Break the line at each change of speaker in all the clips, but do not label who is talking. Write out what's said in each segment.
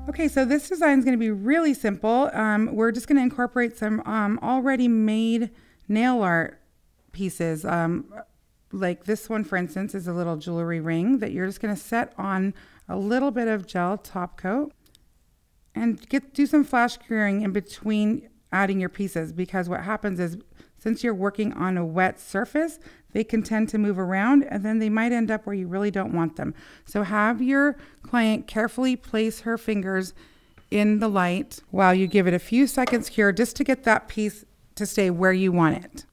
Okay, so this design is going to be really simple. We're just going to incorporate some already made nail art pieces. Like this one, for instance, is a little jewelry ring that you're just going to set on a little bit of gel top coat and do some flash curing in between adding your pieces, because what happens is, since you're working on a wet surface, they can tend to move around and then they might end up where you really don't want them. So have your client carefully place her fingers in the light while you give it a few seconds cure, just to get that piece to stay where you want it.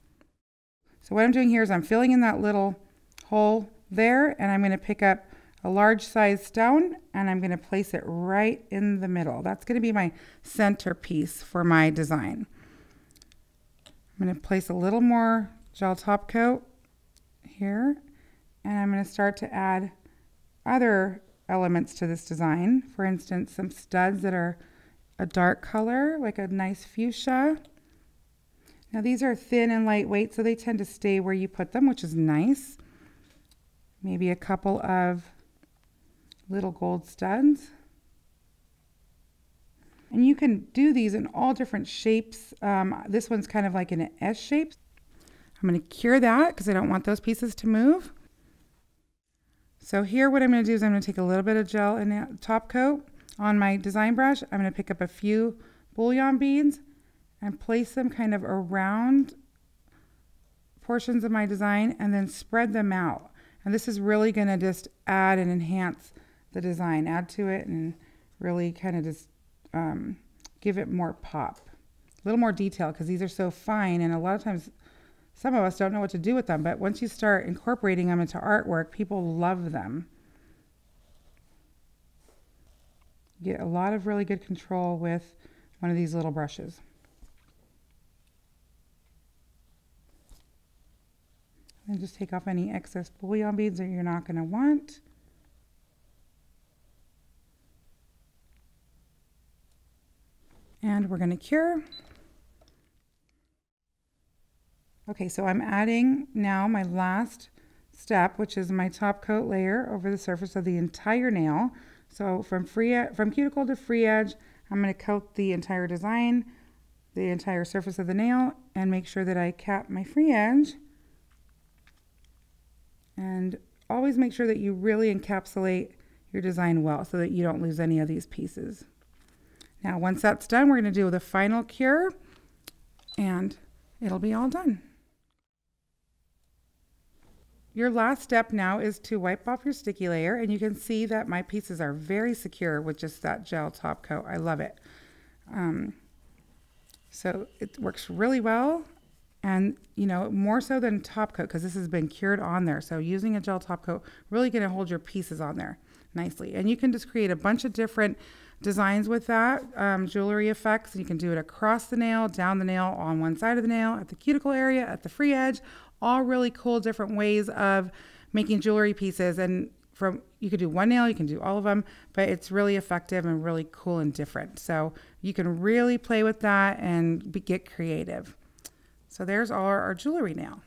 So what I'm doing here is I'm filling in that little hole there, and I'm going to pick up a large size stone and I'm going to place it right in the middle. That's going to be my centerpiece for my design. I'm going to place a little more gel top coat here, and I'm going to start to add other elements to this design. For instance, some studs that are a dark color, like a nice fuchsia. Now these are thin and lightweight, so they tend to stay where you put them, which is nice. Maybe a couple of little gold studs. And you can do these in all different shapes. This one's kind of like in an S shape. I'm going to cure that because I don't want those pieces to move. So here what I'm going to do is I'm going to take a little bit of gel and top coat on my design brush. I'm going to pick up a few bullion beads and place them kind of around portions of my design and then spread them out. And this is really going to just add and enhance the design, add to it, and really kind of just give it more pop, a little more detail, because these are so fine, and a lot of times some of us don't know what to do with them, but once you start incorporating them into artwork, people love them. Get a lot of really good control with one of these little brushes. And just take off any excess bullion beads that you're not going to want. And we're going to cure. Okay, so I'm adding now my last step, which is my top coat layer over the surface of the entire nail. So from cuticle to free edge, I'm going to coat the entire design, the entire surface of the nail, and make sure that I cap my free edge. And always make sure that you really encapsulate your design well so that you don't lose any of these pieces. Now, once that's done, we're going to do the final cure, and it'll be all done. Your last step now is to wipe off your sticky layer, and you can see that my pieces are very secure with just that gel top coat. I love it. So it works really well, and you know, more so than top coat, because this has been cured on there. So using a gel top coat really going to hold your pieces on there nicely. And you can just create a bunch of different designs with that, jewelry effects. You can do it across the nail, down the nail, on one side of the nail, at the cuticle area, at the free edge. All really cool different ways of making jewelry pieces. And you could do one nail, you can do all of them, but it's really effective and really cool and different. So you can really play with that and get creative. So there's our jewelry nail.